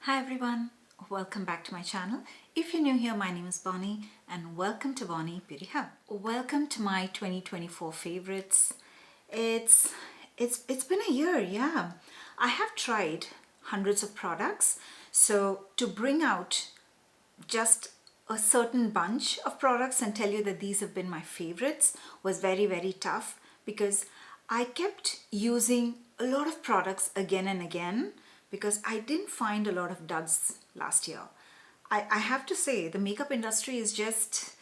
Hi everyone, welcome back to my channel. If you're new here, my name is Bonny and welcome to Bonny Beauty Hub. Welcome to my 2024 favorites. It's been a year, yeah. I have tried hundreds of products, so to bring out just a certain bunch of products and tell you that these have been my favorites was very tough because I kept using a lot of products again and again because I didn't find a lot of duds last year. I have to say the makeup industry is just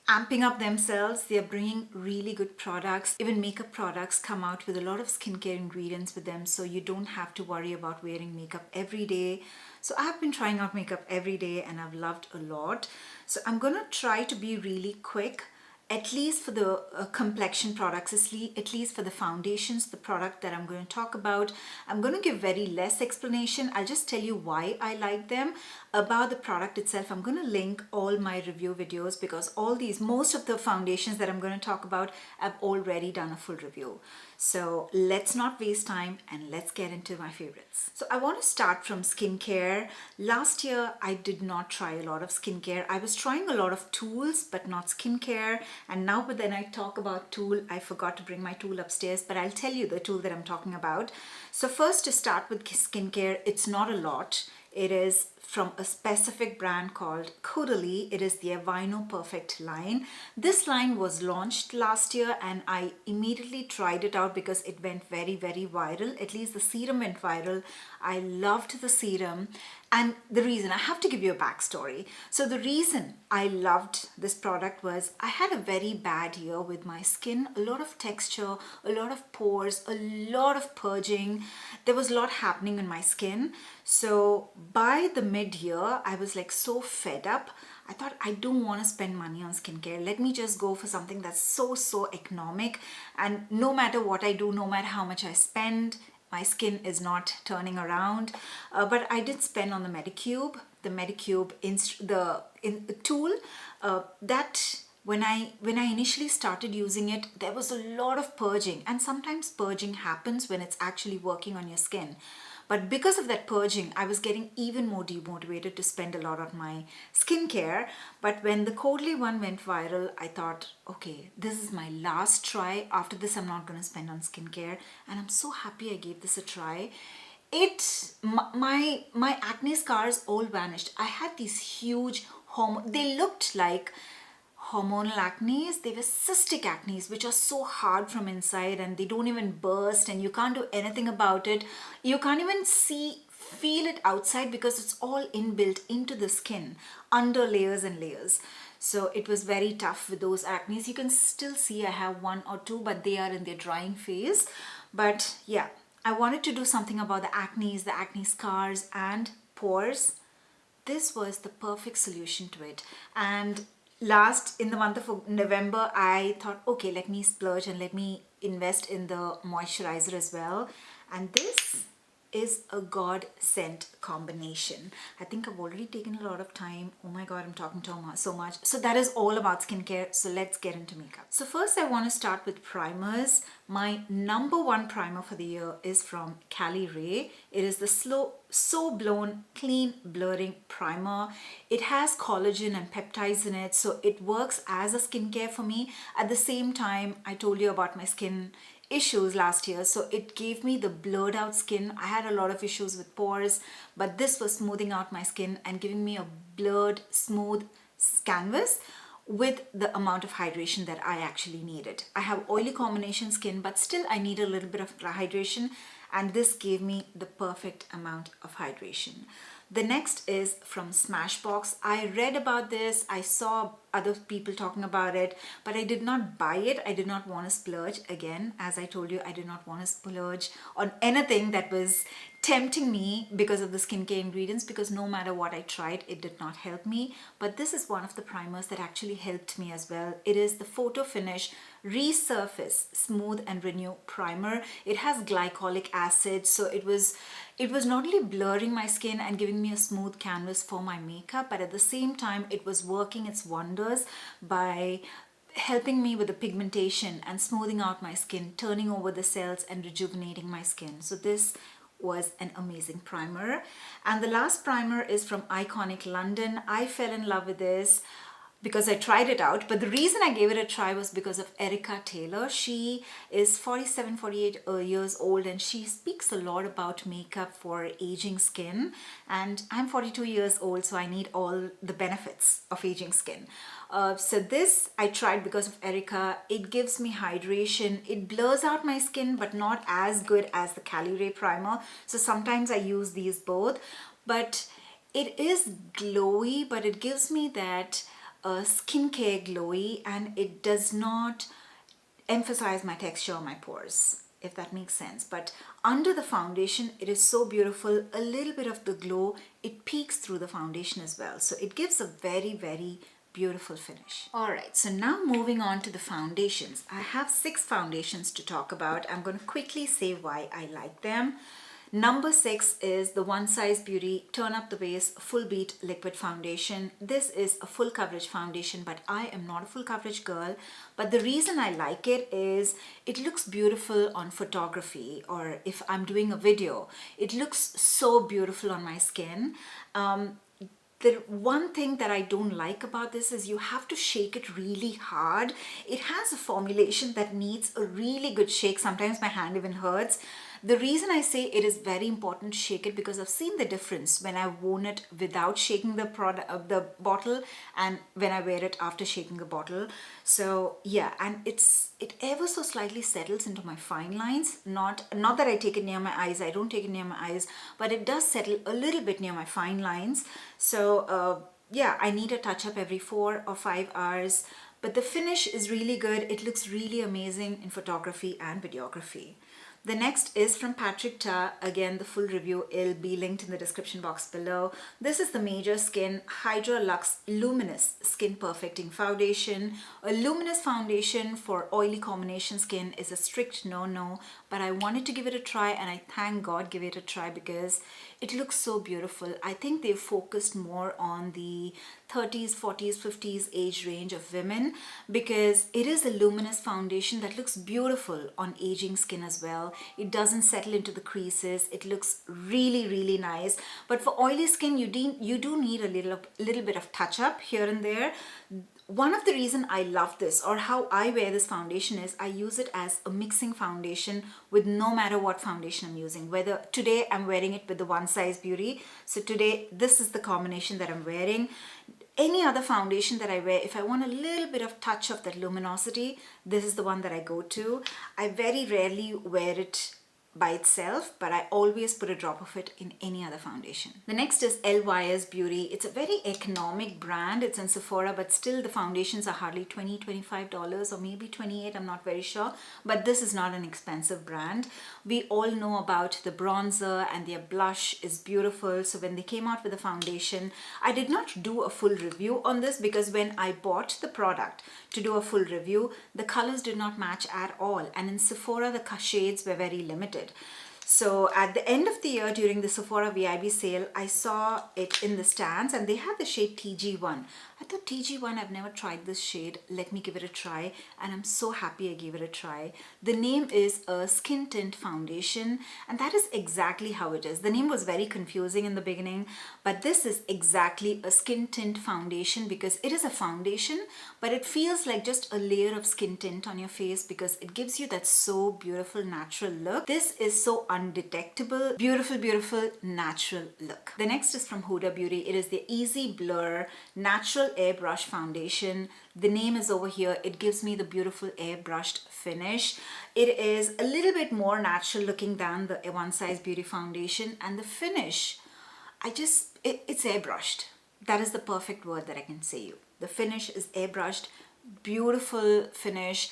amping up themselves. They're bringing really good products. Even makeup products come out with a lot of skincare ingredients with them, so you don't have to worry about wearing makeup every day. So I've been trying out makeup every day and I've loved a lot. So I'm gonna try to be really quick, at least for the complexion products, at least for the foundations, the product that I'm going to talk about. I'm going to give very less explanation. I'll just tell you why I like them. About the product itself, I'm going to link all my review videos because most of the foundations that I'm going to talk about, I've already done a full review. So let's not waste time and let's get into my favorites. So I want to start from skincare. Last year, I did not try a lot of skincare. I was trying a lot of tools, but not skincare. And now, but then I talk about tool, I forgot to bring my tool upstairs, but I'll tell you the tool that I'm talking about. So first, to start with skincare, it's not a lot. It is from a specific brand called Caudalie. It is the Avino Perfect line. This line was launched last year and I immediately tried it out because it went very viral. At least the serum went viral. I loved the serum. And the reason, I have to give you a backstory. So the reason I loved this product was I had a very bad year with my skin, a lot of texture, a lot of pores, a lot of purging. There was a lot happening in my skin. So by the mid-year, I was like so fed up. I thought I don't want to spend money on skincare. Let me just go for something that's so economic. And no matter what I do, no matter how much I spend, my skin is not turning around. But I did spend on the Medicube. The Medicube tool that when I initially started using it, there was a lot of purging, and sometimes purging happens when it's actually working on your skin. But because of that purging, I was getting even more demotivated to spend a lot on my skincare. But when the Caudalie one went viral, I thought, okay, this is my last try. After this, I'm not going to spend on skincare. And I'm so happy I gave this a try. My acne scars all vanished. I had these huge they looked like hormonal acne. They were cystic acne, which are so hard from inside and they don't even burst and you can't do anything about it. You can't even feel it outside because it's all inbuilt into the skin under layers and layers. So it was very tough with those acnes. You can still see I have one or two, but they are in their drying phase. But yeah, I wanted to do something about the acne scars and pores. This was the perfect solution to it. And in the month of November, I thought, okay, let me splurge and let me invest in the moisturizer as well. And this is a godsend combination. I think I've already taken a lot of time. Oh my god, I'm talking so much. So that is all about skincare. So let's get into makeup. So first I want to start with primers. My number one primer for the year is from Cali Ray. It is the So Blown Clean Blurring Primer. It has collagen and peptides in it, so it works as a skincare for me. At the same time, I told you about my skin issues last year, so it gave me the blurred out skin. I had a lot of issues with pores, but this was smoothing out my skin and giving me a blurred, smooth canvas with the amount of hydration that I actually needed. I have oily combination skin, but still I need a little bit of hydration, and this gave me the perfect amount of hydration. The next is from Smashbox. I read about this, I saw other people talking about it, but I did not buy it. I did not want to splurge. Again, as I told you, I did not want to splurge on anything that was tempting me because of the skincare ingredients, because no matter what I tried, it did not help me. But this is one of the primers that actually helped me as well. It is the Photo Finish Resurface Smooth and Renew Primer. It has glycolic acid, so it was not only blurring my skin and giving me a smooth canvas for my makeup, but at the same time it was working its wonders by helping me with the pigmentation and smoothing out my skin, turning over the cells and rejuvenating my skin. So this was an amazing primer. And the last primer is from Iconic London. I fell in love with this because I tried it out, but the reason I gave it a try was because of Erica Taylor. She is 47, 48 years old, and she speaks a lot about makeup for aging skin. And I'm 42 years old, so I need all the benefits of aging skin. So this I tried because of Erica. It gives me hydration. It blurs out my skin, but not as good as the Cali Ray primer. So sometimes I use these both, but it is glowy, but it gives me that skincare glowy, and it does not emphasize my texture or my pores, if that makes sense. But under the foundation, it is so beautiful. A little bit of the glow, it peeks through the foundation as well. So it gives a very, very beautiful finish. All right, so now moving on to the foundations. I have 6 foundations to talk about. I'm going to quickly say why I like them. Number 6 is the Onesize Beauty Turn Up the Base Full Beat Liquid Foundation. This is a full coverage foundation, but I am not a full coverage girl. But the reason I like it is it looks beautiful on photography, or if I'm doing a video, it looks so beautiful on my skin. The one thing that I don't like about this is you have to shake it really hard. It has a formulation that needs a really good shake. Sometimes my hand even hurts. The reason I say it is very important to shake it because I've seen the difference when I've worn it without shaking the the bottle and when I wear it after shaking the bottle. So yeah, and it ever so slightly settles into my fine lines. Not that I take it near my eyes. I don't take it near my eyes, but it does settle a little bit near my fine lines. So yeah, I need a touch up every 4 or 5 hours. But the finish is really good. It looks really amazing in photography and videography. The next is from Patrick Ta. Again, the full review will be linked in the description box below. This is the Major Skin Hydra Luxe Luminous Skin Perfecting Foundation. A luminous foundation for oily combination skin is a strict no-no, but I wanted to give it a try, and I thank God give it a try because it looks so beautiful. I think they've focused more on the 30s, 40s, 50s age range of women because it is a luminous foundation that looks beautiful on aging skin as well. It doesn't settle into the creases. It looks really, really nice. But for oily skin, you do need a little bit of touch up here and there. One of the reasons I love this, or how I wear this foundation, is I use it as a mixing foundation with no matter what foundation I'm using. Whether today I'm wearing it with the Onesize Beauty, so today this is the combination that I'm wearing. Any other foundation that I wear, if I want a little bit of touch of that luminosity, this is the one that I go to. I very rarely wear it by itself, but I always put a drop of it in any other foundation. The next is Saie Beauty. It's a very economic brand. It's in Sephora, but still the foundations are hardly $20, $25 or maybe $28. I'm not very sure, but this is not an expensive brand. We all know about the bronzer, and their blush is beautiful. So when they came out with the foundation, I did not do a full review on this because when I bought the product to do a full review, the colors did not match at all. And in Sephora, the shades were very limited. So at the end of the year during the Sephora VIB sale, I saw it in the stands and they had the shade TG1. I thought TG1, I've never tried this shade. Let me give it a try. And I'm so happy I gave it a try. The name is a skin tint foundation, and that is exactly how it is. The name was very confusing in the beginning, but this is exactly a skin tint foundation because it is a foundation, but it feels like just a layer of skin tint on your face because it gives you that so beautiful natural look. This is so undetectable, beautiful, beautiful natural look. The next is from Huda Beauty. It is the Easy Blur Natural Airbrush Foundation. The name is over here. It gives me the beautiful airbrushed finish. It is a little bit more natural looking than the Onesize Beauty foundation, and the finish, it's airbrushed. That is the perfect word that I can say you. The finish is airbrushed, beautiful finish.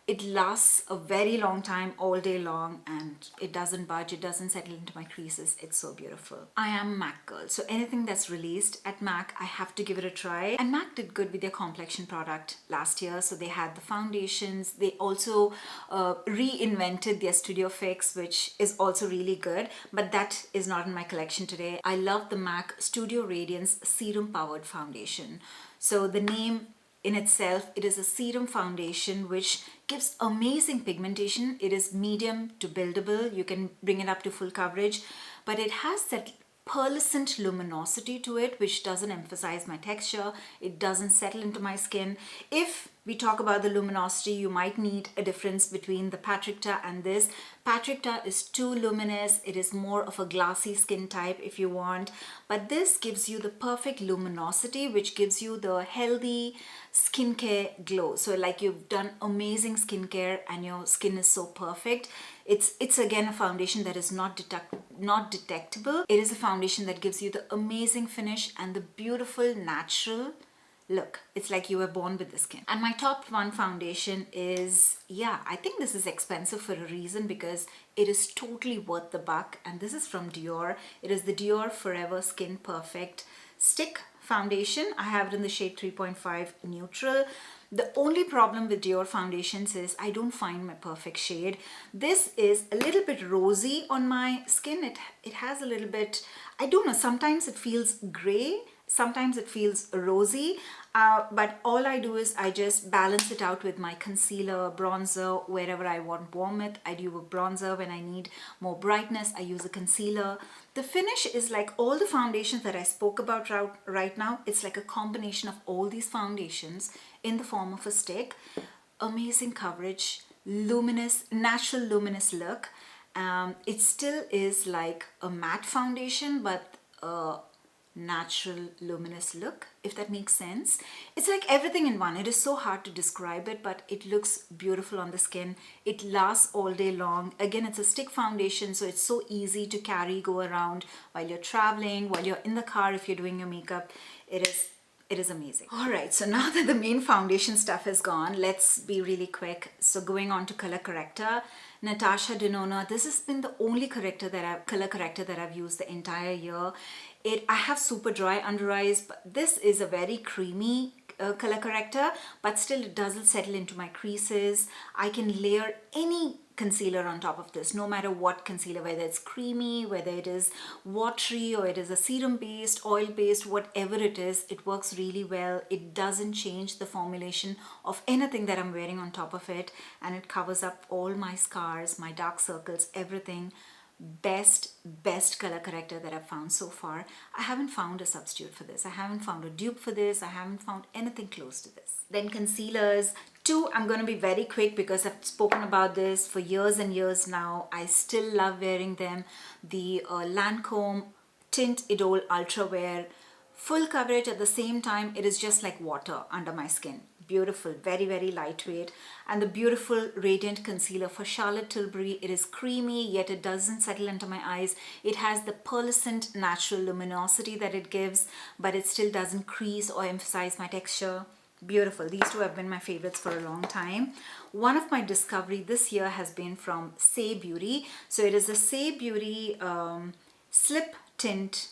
It lasts a very long time, all day long, and it doesn't budge, it doesn't settle into my creases. It's so beautiful. I am MAC girl, so anything that's released at MAC, I have to give it a try. And MAC did good with their complexion product last year. So they had the foundations. They also reinvented their Studio Fix, which is also really good, but that is not in my collection today. I love the MAC Studio Radiance Serum Powered Foundation. So the name in itself. It is a serum foundation which gives amazing pigmentation. It is medium to buildable. You can bring it up to full coverage, but it has that pearlescent luminosity to it which doesn't emphasize my texture. It doesn't settle into my skin. If we talk about the luminosity, you might need a difference between the Patrick and this. Patrick is too luminous. It is more of a glassy skin type if you want, but this gives you the perfect luminosity which gives you the healthy skincare glow. So like you've done amazing skincare and your skin is so perfect. It's again a foundation that is not detectable. It is a foundation that gives you the amazing finish and the beautiful natural look. It's like you were born with the skin. And my top one foundation is, yeah, I think this is expensive for a reason because it is totally worth the buck, and this is from Dior. It is the Dior Forever Skin Perfect Stick Foundation. I have it in the shade 3.5 Neutral. The only problem with Dior foundations is I don't find my perfect shade. This is a little bit rosy on my skin. It has a little bit, I don't know, sometimes it feels gray, sometimes it feels rosy, but all I do is I just balance it out with my concealer, bronzer. Wherever I want warmth, I do a bronzer. When I need more brightness, I use a concealer. The finish is like all the foundations that I spoke about right now. It's like a combination of all these foundations in the form of a stick. Amazing coverage, luminous, natural luminous look. It still is like a matte foundation, but natural luminous look, if that makes sense. It's like everything in one. It is so hard to describe it, but it looks beautiful on the skin. It lasts all day long. Again, it's a stick foundation, so it's so easy to carry, go around while you're traveling, while you're in the car, if you're doing your makeup. It is amazing. All right, so now that the main foundation stuff is gone, let's be really quick. So going on to color corrector, Natasha Denona. This has been the only color corrector that I've used the entire year. I have super dry under eyes, but this is a very creamy color corrector, but still it doesn't settle into my creases. I can layer any concealer on top of this, no matter what concealer, whether it's creamy, whether it is watery, or it is a serum based, oil based, whatever it is, it works really well. It doesn't change the formulation of anything that I'm wearing on top of it, and it covers up all my scars, my dark circles, everything. Best color corrector that I've found so far. I haven't found a substitute for this. I haven't found a dupe for this. I haven't found anything close to this. Then concealers. Two, I'm going to be very quick because I've spoken about this for years and years now. I still love wearing them. The Lancome Tint Idole Ultra Wear. Full coverage at the same time. It is just like water under my skin. Beautiful, very, very lightweight. And the beautiful Radiant Concealer for Charlotte Tilbury. It is creamy, yet it doesn't settle into my eyes. It has the pearlescent natural luminosity that it gives, but it still doesn't crease or emphasize my texture. Beautiful. These two have been my favorites for a long time. One of my discovery this year has been from Saie Beauty. So it is a Saie Beauty Slip Tint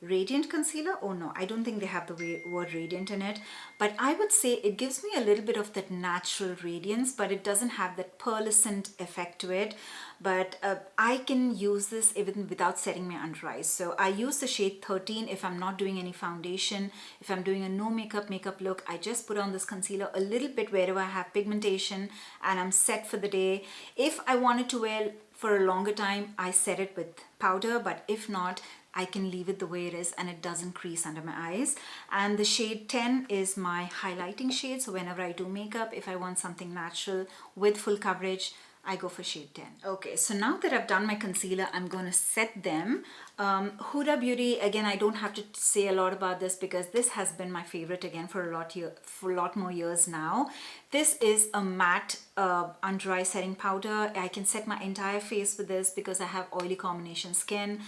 Radiant Concealer. Oh no, I don't think they have the word radiant in it, but I would say it gives me a little bit of that natural radiance, but it doesn't have that pearlescent effect to it. But I can use this even without setting my under eyes. So I use the shade 13 if I'm not doing any foundation. If I'm doing a no makeup look, I just put on this concealer a little bit wherever I have pigmentation, and I'm set for the day. If I wanted to wear for a longer time, I set it with powder, but if not, I can leave it the way it is and it doesn't crease under my eyes. And the shade 10 is my highlighting shade. So whenever I do makeup, if I want something natural with full coverage, I go for shade 10. Okay, so now that I've done my concealer, I'm going to set them. Huda Beauty, again, I don't have to say a lot about this because this has been my favorite again for a lot more years now. This is a matte under eye setting powder. I can set my entire face with this because I have oily combination skin.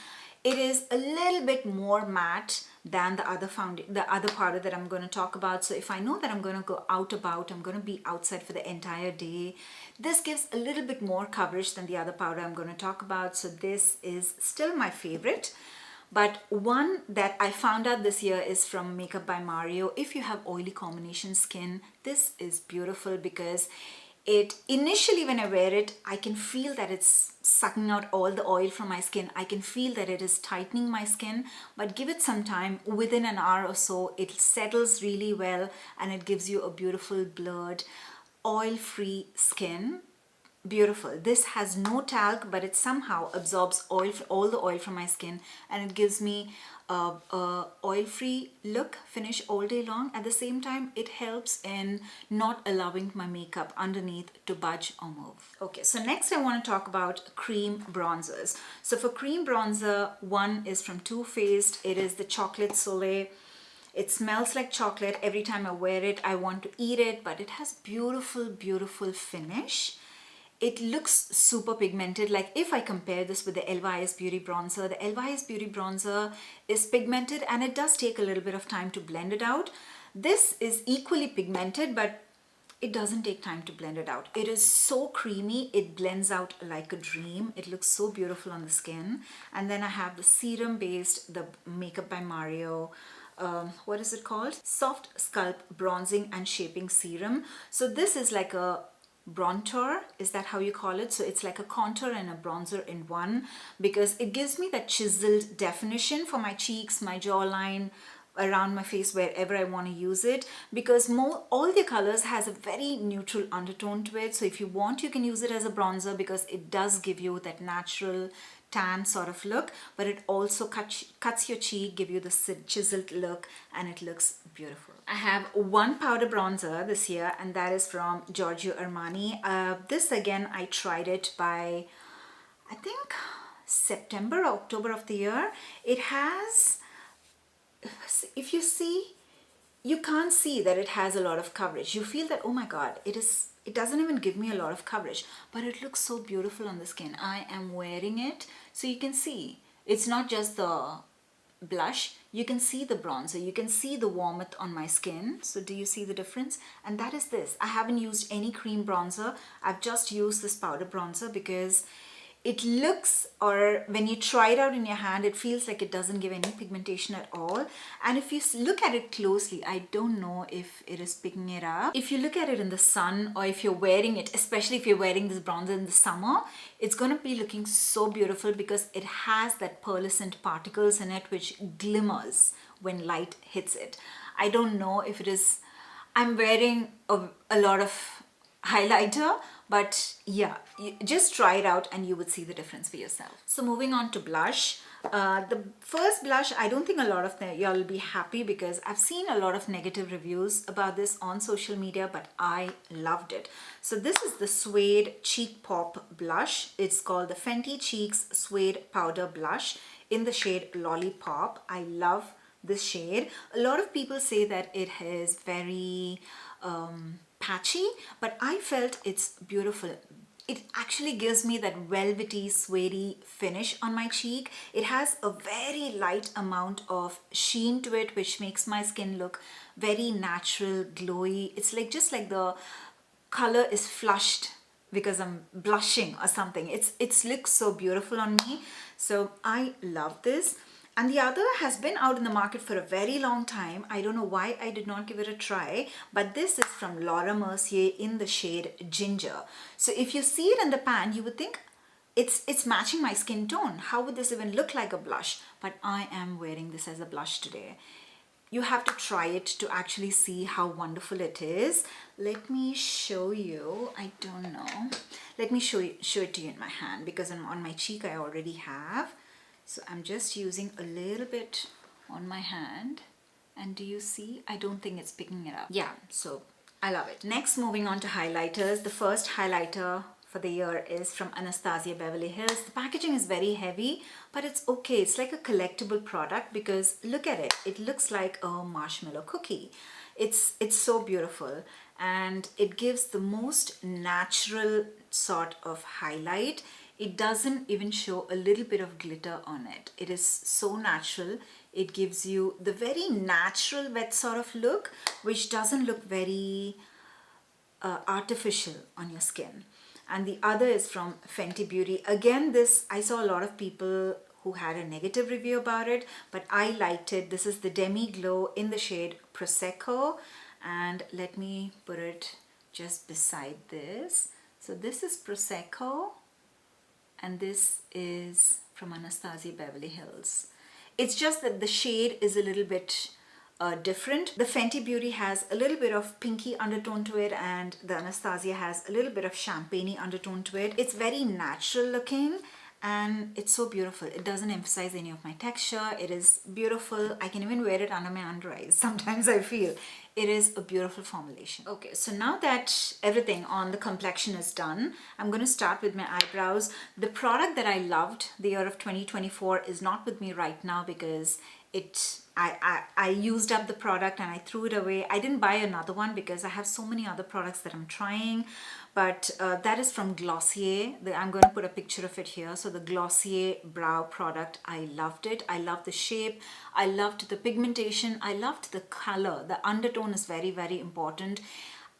It is a little bit more matte than the other powder that I'm going to talk about. So if I know that I'm going to go out about, I'm going to be outside for the entire day, this gives a little bit more coverage than the other powder I'm going to talk about. So this is still my favorite. But one that I found out this year is from Makeup by Mario. If you have oily combination skin, this is beautiful because It initially, when I wear it, I can feel that it's sucking out all the oil from my skin. I can feel that it is tightening my skin, but give it some time. Within an hour or so, it settles really well and it gives you a beautiful blurred oil-free skin. Beautiful. This has no talc, but it somehow absorbs oil, all the oil from my skin, and it gives me a oil-free look, finish all day long. At the same time, it helps in not allowing my makeup underneath to budge or move. Okay, so next I want to talk about cream bronzers. So for cream bronzer, one is from Too Faced. It is the Chocolate Soleil. It smells like chocolate. Every time I wear it, I want to eat it, but it has beautiful, beautiful finish. It looks super pigmented. Like if I compare this with the Elvi's Beauty bronzer, the Elvi's Beauty bronzer is pigmented and it does take a little bit of time to blend it out. This is equally pigmented, but it doesn't take time to blend it out. It is so creamy, it blends out like a dream. It looks so beautiful on the skin. And then I have the Serum based, the Makeup by Mario, what is it called? Soft Sculpt Bronzing and Shaping Serum. So this is like a bronzer, is that how you call it? So it's like a contour and a bronzer in one, because it gives me that chiseled definition for my cheeks, my jawline, around my face, wherever I want to use it, because all the colors has a very neutral undertone to it. So if you want, you can use it as a bronzer because it does give you that natural tan sort of look, but it also cuts your cheek, give you the chiseled look, and it looks beautiful. I have one powder bronzer this year, and that is from Giorgio Armani. This again, I tried it by, I think, September or October of the year. It has, if you see, you can't see that it has a lot of coverage. You feel that, oh my god, it doesn't even give me a lot of coverage, but it looks so beautiful on the skin. I am wearing it, so you can see it's not just the blush, you can see the bronzer, you can see the warmth on my skin. So do you see the difference? And that is this. I haven't used any cream bronzer. I've just used this powder bronzer because it looks, or when you try it out in your hand, it feels like it doesn't give any pigmentation at all. And if you look at it closely, I don't know if it is picking it up. If you look at it in the sun, or if you're wearing it, especially if you're wearing this bronzer in the summer, it's going to be looking so beautiful because it has that pearlescent particles in it which glimmers when light hits it. I don't know if it is, I'm wearing a lot of highlighter, but yeah, just try it out and you would see the difference for yourself. So moving on to blush. The first blush, I don't think a lot of y'all will be happy because I've seen a lot of negative reviews about this on social media, but I loved it. So this is the Suede Cheek Pop blush. It's called the Fenty Cheeks Suede Powder Blush in the shade Lollipop. I love this shade. A lot of people say that it is very patchy, but I felt it's beautiful. It actually gives me that velvety, suede finish on my cheek. It has a very light amount of sheen to it, which makes my skin look very natural, glowy. It's like just like the color is flushed because I'm blushing or something. It looks so beautiful on me. So I love this. And the other has been out in the market for a very long time. I don't know why I did not give it a try, but this is from Laura Mercier in the shade Ginger. So if you see it in the pan, you would think it's matching my skin tone. How would this even look like a blush? But I am wearing this as a blush today. You have to try it to actually see how wonderful it is. Let me show you. I don't know. Let me show it to you in my hand because on my cheek I already have. So I'm just using a little bit on my hand, and do you see? I don't think it's picking it up. Yeah, so I love it. Next, moving on to highlighters. The first highlighter for the year is from Anastasia Beverly Hills. The packaging is very heavy, but it's okay. It's like a collectible product because look at it. It looks like a marshmallow cookie. It's so beautiful, and it gives the most natural sort of highlight. It doesn't even show a little bit of glitter on it. It is so natural. It gives you the very natural wet sort of look, which doesn't look very artificial on your skin. And the other is from Fenty Beauty. Again, this, I saw a lot of people who had a negative review about it, but I liked it. This is the Demi Glow in the shade Prosecco. And let me put it just beside this. So this is Prosecco and this is from Anastasia Beverly Hills. It's just that the shade is a little bit different. The Fenty Beauty has a little bit of pinky undertone to it and the Anastasia has a little bit of champagne undertone to it. It's very natural looking and it's so beautiful. It doesn't emphasize any of my texture. It is beautiful. I can even wear it under my under eyes. Sometimes I feel it is a beautiful formulation. Okay, so now that everything on the complexion is done, I'm going to start with my eyebrows. The product that I loved the year of 2024 is not with me right now because I used up the product and I threw it away. I didn't buy another one because I have so many other products that I'm trying, but that is from Glossier. I'm going to put a picture of it here. So the Glossier brow product, I loved it. I loved the shape. I loved the pigmentation. I loved the color. The undertone is very, very important.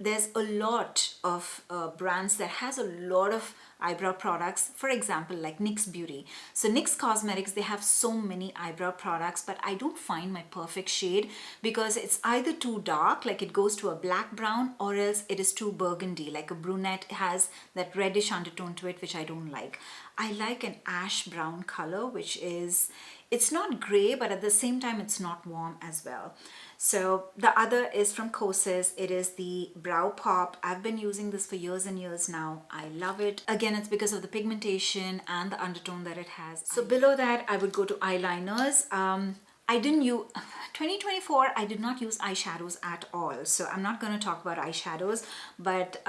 There's a lot of brands that has a lot of eyebrow products, for example like NYX Beauty. So NYX Cosmetics, they have so many eyebrow products, but I don't find my perfect shade because it's either too dark, like it goes to a black brown, or else it is too burgundy, like a brunette has that reddish undertone to it, which I don't like. I like an ash brown color, which is, it's not gray, but at the same time it's not warm as well. So the other is from Kosas. It is the Brow Pop. I've been using this for years and years now. I love it. Again, it's because of the pigmentation and the undertone that it has. So below that, I would go to eyeliners. I didn't use, 2024, I did not use eyeshadows at all. So I'm not going to talk about eyeshadows, but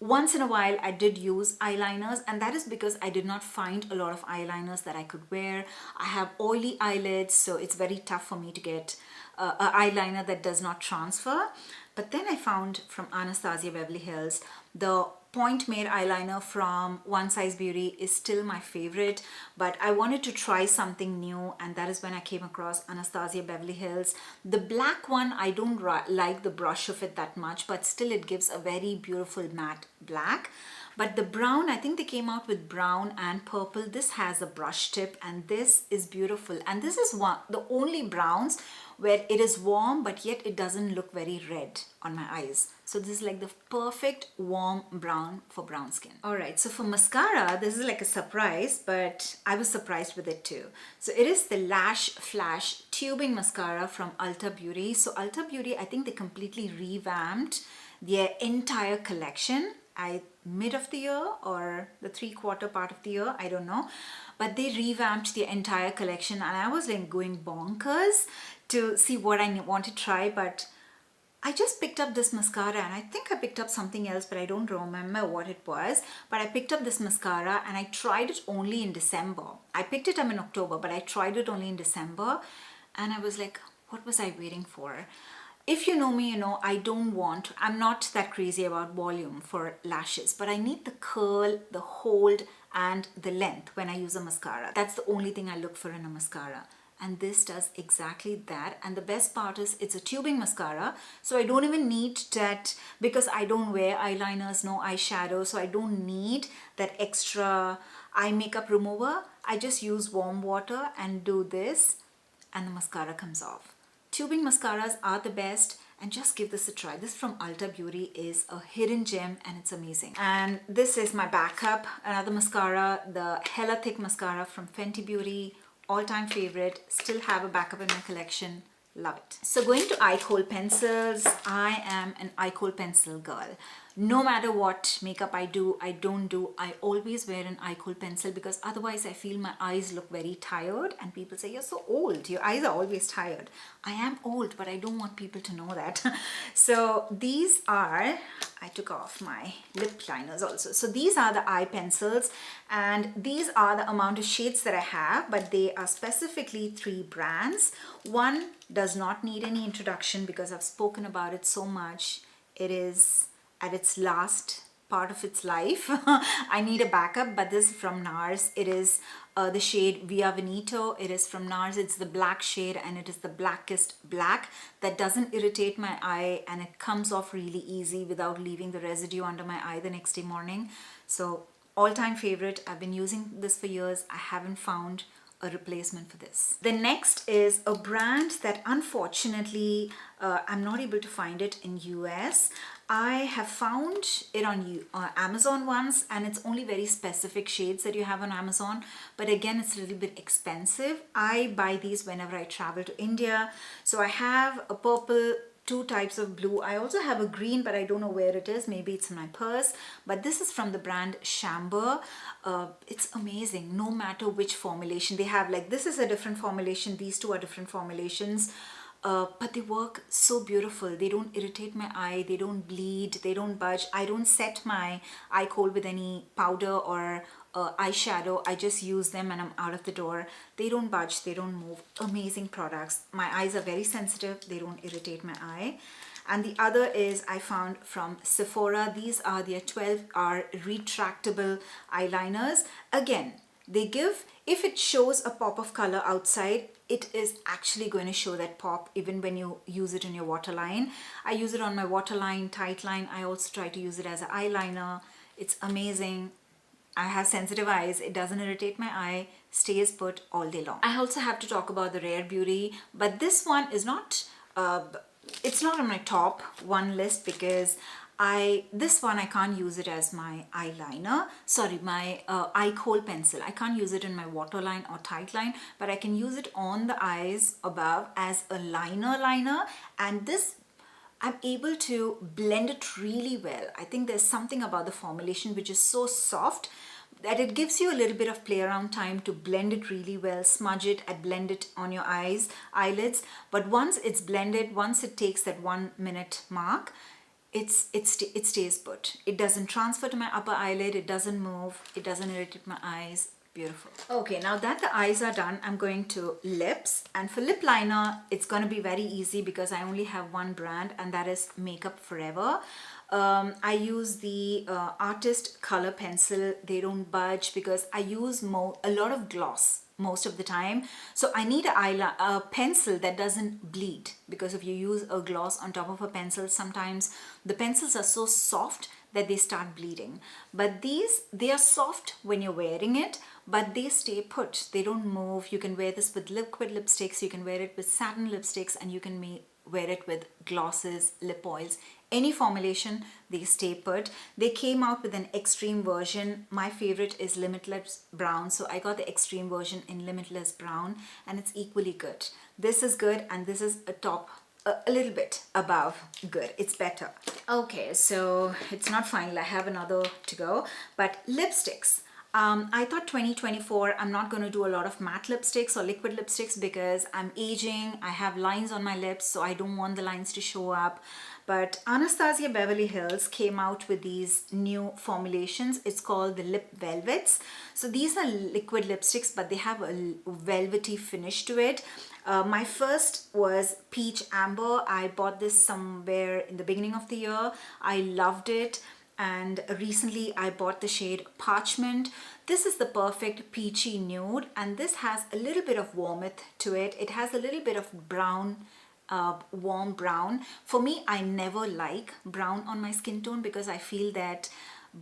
once in a while I did use eyeliners, and that is because I did not find a lot of eyeliners that I could wear. I have oily eyelids, so it's very tough for me to get an eyeliner that does not transfer. But then I found from Anastasia Beverly Hills, the Point Made eyeliner from Onesize Beauty is still my favorite, but I wanted to try something new, and that is when I came across Anastasia Beverly Hills. The black one, I don't like the brush of it that much, but still it gives a very beautiful matte black. But the brown, I think they came out with brown and purple. This has a brush tip and this is beautiful. And this is the only browns where it is warm, but yet it doesn't look very red on my eyes. So this is like the perfect warm brown for brown skin. All right, so for mascara, this is like a surprise, but I was surprised with it too. So it is the Lash Flash Tubing Mascara from Ulta Beauty. So Ulta Beauty, I think they completely revamped their entire collection. Mid of the year or the 3/4 part of the year, I don't know, but they revamped the entire collection and I was like going bonkers to see what I want to try. But I just picked up this mascara and I think I picked up something else, but I don't remember what it was. But I picked up this mascara and I tried it only in December. I picked it up in October, but I tried it only in December and I was like, what was I waiting for? If you know me, you know I'm not that crazy about volume for lashes, but I need the curl, the hold, and the length when I use a mascara. That's the only thing I look for in a mascara. And this does exactly that. And the best part is it's a tubing mascara, so I don't even need that because I don't wear eyeliners, no eyeshadow, so I don't need that extra eye makeup remover. I just use warm water and do this and the mascara comes off. Tubing mascaras are the best, and just give this a try. This from Ulta Beauty is a hidden gem and it's amazing. And this is my backup, another mascara, the Hella Thick mascara from Fenty Beauty, all-time favorite, still have a backup in my collection, love it. So going to Kohl Pencils, I am an Kohl Pencil girl. No matter what makeup I do, I don't do, I always wear an Kohl pencil because otherwise I feel my eyes look very tired and people say, you're so old, your eyes are always tired. I am old, but I don't want people to know that. So these are, I took off my lip liners also. So these are the eye pencils and these are the amount of shades that I have, but they are specifically 3 brands. One does not need any introduction because I've spoken about it so much. It is at its last part of its life. I need a backup, but this is from NARS. It is the shade Via Veneto. It is from NARS. It's the black shade and it is the blackest black that doesn't irritate my eye and it comes off really easy without leaving the residue under my eye the next day morning. So all-time favorite. I've been using this for years. I haven't found a replacement for this. The next is a brand that unfortunately I'm not able to find it in US. I have found it on Amazon once, and it's only very specific shades that you have on Amazon. But again, it's a little bit expensive. I buy these whenever I travel to India. So I have a purple, two types of blue. I also have a green, but I don't know where it is. Maybe it's in my purse. But this is from the brand Chamber. It's amazing. No matter which formulation they have, like this is a different formulation. These two are different formulations. But they work so beautiful. They don't irritate my eye, they don't bleed, they don't budge. I don't set my eye kohl with any powder or eyeshadow. I just use them and I'm out of the door. They don't budge, they don't move. Amazing products. My eyes are very sensitive, they don't irritate my eye. And the other is I found from Sephora. These are their 12-hour retractable eyeliners. Again, they give, if it shows a pop of color outside, it is actually going to show that pop even when you use it in your waterline. I use it on my waterline, tight line. I also try to use it as an eyeliner. It's amazing. I have sensitive eyes. It doesn't irritate my eye. Stays put all day long. I also have to talk about the Rare Beauty, but this one is not, it's not on my top one list because this one I can't use it as my eyeliner, sorry, my eye Kohl pencil. I can't use it in my waterline or tight line, but I can use it on the eyes above as a liner, and this I'm able to blend it really well. I think there's something about the formulation which is so soft that it gives you a little bit of play around time to blend it really well, smudge it and blend it on your eyelids. But once it's blended, once it takes that 1 minute mark, it stays put. It doesn't transfer to my upper eyelid, it doesn't move, it doesn't irritate my eyes. Beautiful. Okay, now that the eyes are done, I'm going to lips. And for lip liner, it's going to be very easy because I only have one brand, and that is Makeup Forever. I use the Artist Color Pencil. They don't budge because I use a lot of gloss most of the time. So I need a pencil that doesn't bleed, because if you use a gloss on top of a pencil, sometimes the pencils are so soft that they start bleeding. But these, they are soft when you're wearing it, but they stay put. They don't move. You can wear this with liquid lipsticks, you can wear it with satin lipsticks, and you can wear it with glosses, lip oils, any formulation, they stay put. They came out with an extreme version. My favorite is Limitless Brown, so I got the extreme version in Limitless Brown, and it's equally good. This is good, and this is a little bit above good. It's better. Okay, so it's not final. I have another to go, but lipsticks. I thought 2024, I'm not going to do a lot of matte lipsticks or liquid lipsticks because I'm aging. I have lines on my lips, so I don't want the lines to show up. But Anastasia Beverly Hills came out with these new formulations. It's called the Lip Velvets. So these are liquid lipsticks, but they have a velvety finish to it. My first was Peach Amber. I bought this somewhere in the beginning of the year. I loved it. And recently I bought the shade Parchment. This is the perfect peachy nude, and this has a little bit of warmth to it. It has a little bit of brown, warm brown. For me, I never like brown on my skin tone because I feel that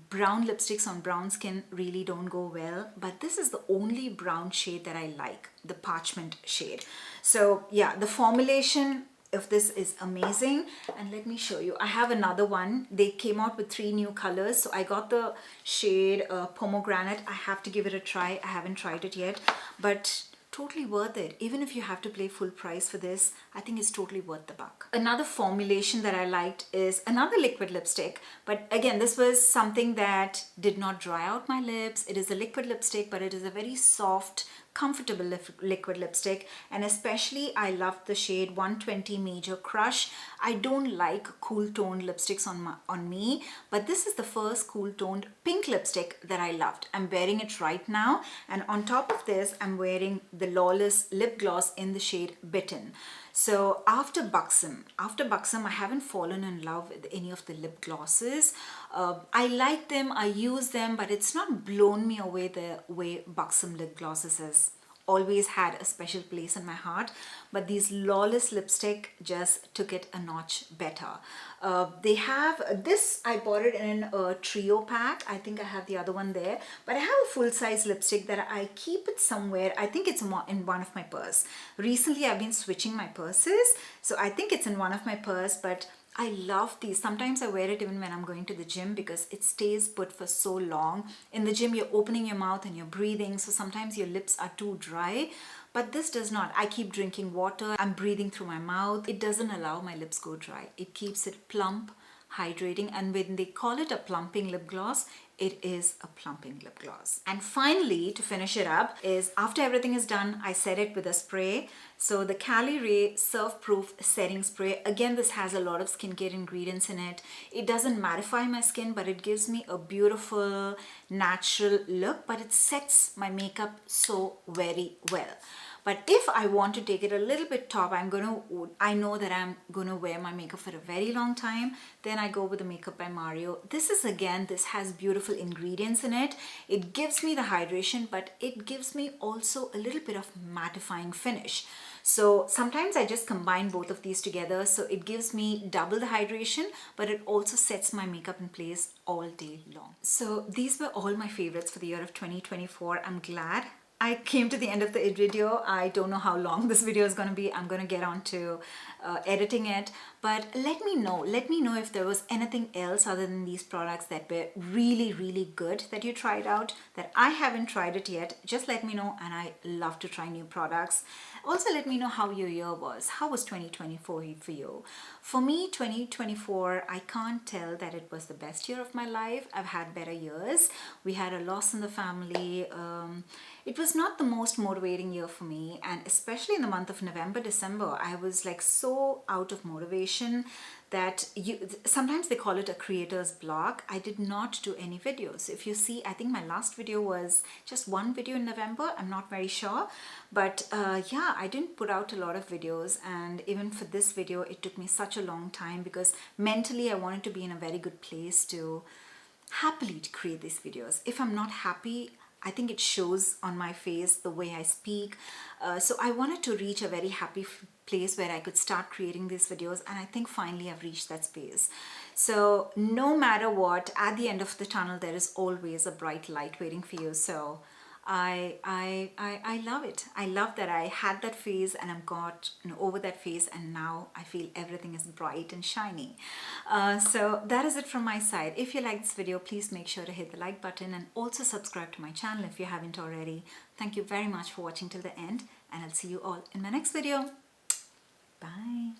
brown lipsticks on brown skin really don't go well. But this is the only brown shade that I like, the Parchment shade. So yeah, the formulation of this is amazing, and let me show you. I have another one. They came out with 3 new colors, so I got the shade Pomegranate. I have to give it a try. I haven't tried it yet, but totally worth it. Even if you have to pay full price for this, I think it's totally worth the buck. Another formulation that I liked is another liquid lipstick, but again, this was something that did not dry out my lips. It is a liquid lipstick, but it is a very soft, comfortable liquid lipstick, and especially I loved the shade 120 Major Crush. I don't like cool toned lipsticks on me, but this is the first cool toned pink lipstick that I loved. I'm wearing it right now, and on top of this I'm wearing the Lawless lip gloss in the shade Bitten. So after Buxom, I haven't fallen in love with any of the lip glosses. I like them, I use them, but it's not blown me away the way Buxom lip glosses has always had a special place in my heart. But these Lawless lipstick just took it a notch better. They have this, I bought it in a trio pack. I think I have the other one there, but I have a full-size lipstick that I keep it somewhere. I think it's in one of my purse. Recently I've been switching my purses, so I think it's in one of my purse, but I love these. Sometimes I wear it even when I'm going to the gym because it stays put for so long. In the gym, you're opening your mouth and you're breathing, so sometimes your lips are too dry. But this does not. I keep drinking water. I'm breathing through my mouth. It doesn't allow my lips go dry. It keeps it plump, hydrating, and when they call it a plumping lip gloss, it is a plumping lip gloss. And finally, to finish it up, is after everything is done, I set it with a spray. So the Cali Ray Surf Proof Setting Spray. Again, this has a lot of skincare ingredients in it. It doesn't mattify my skin, but it gives me a beautiful, natural look, but it sets my makeup so very well. But if I want to take it a little bit top, I know that I'm gonna wear my makeup for a very long time, then I go with the Makeup by Mario. This has beautiful ingredients in it. It gives me the hydration, but it gives me also a little bit of mattifying finish. So sometimes I just combine both of these together. So it gives me double the hydration, but it also sets my makeup in place all day long. So these were all my favorites for the year of 2024. I'm glad I came to the end of the video. I don't know how long this video is going to be. I'm going to get on to editing it. But let me know if there was anything else other than these products that were really, really good that you tried out, that I haven't tried it yet. Just let me know, and I love to try new products. Also, let me know how your year was. How was 2024 for you? For me, 2024, I can't tell that it was the best year of my life. I've had better years. We had a loss in the family. It was not the most motivating year for me, and especially in the month of November, December, I was like so out of motivation that sometimes they call it a creator's block. I did not do any videos. If you see, I think my last video was just one video in November. I'm not very sure, but yeah, I didn't put out a lot of videos, and even for this video, it took me such a long time because mentally I wanted to be in a very good place to happily to create these videos. If I'm not happy, I think it shows on my face, the way I speak. So I wanted to reach a very happy place where I could start creating these videos, and I think finally I've reached that space. So no matter what, at the end of the tunnel, there is always a bright light waiting for you. So I love it. I love that I had that phase and I've got over that phase, and now I feel everything is bright and shiny. So that is it from my side. If you like this video, please make sure to hit the like button and also subscribe to my channel if you haven't already. Thank you very much for watching till the end, and I'll see you all in my next video. Bye.